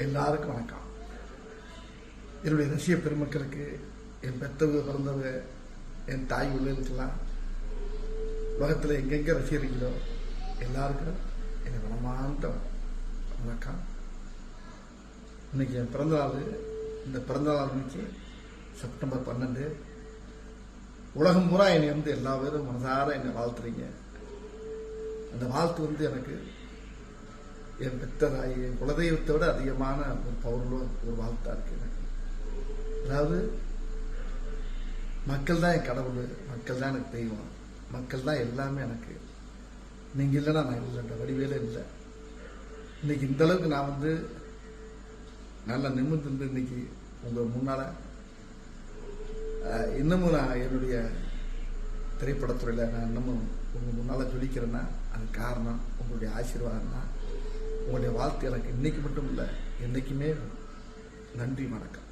எல்லாருக்கும் வணக்கம். என்னுடைய ரசிக பெருமக்களுக்கு, என் பெற்றவங்க பிறந்தவங்க, என் தாய் உள்ளதுக்கெல்லாம் உலகத்தில் எங்கெங்க ரசிகர்களோ எல்லாருக்கும் என் மனமார்ந்த வணக்கம். இன்னைக்கு என் பிறந்தநாள். இந்த பிறந்தநாள் இன்னைக்கு செப்டம்பர் 12. உலகம் பூரா என்னை எல்லா பேரும் மனதார என்னை வாழ்த்துறீங்க. அந்த வாழ்த்து எனக்கு என் பெற்றதாய், என் குலதெய்வத்தை விட அதிகமான ஒரு பவர்ல ஒரு வாழ்த்தா இருக்கு எனக்கு. அதாவது மக்கள் தான் என் கடவுள், மக்கள் தான் எனக்கு தெய்வம், மக்கள் தான் எல்லாமே எனக்கு. நீங்க இல்லைன்னா நான் இல்லைன்ற வடிவேல இல்லை. இன்னைக்கு இந்த அளவுக்கு நான் நல்லா நிமிர்ந்து இன்னைக்கு உங்க முன்னால இன்னமும் நான் என்னுடைய திரைப்படத்துறையில நான் இன்னமும் உங்க முன்னால ஜொலிக்கிறேன்னா அது காரணம் உங்களுடைய ஆசீர்வாதம் தான். உங்களுடைய வாழ்த்து எனக்கு இன்னைக்கு மட்டும் இல்லை, என்னைக்குமே. நன்றி, வணக்கம்.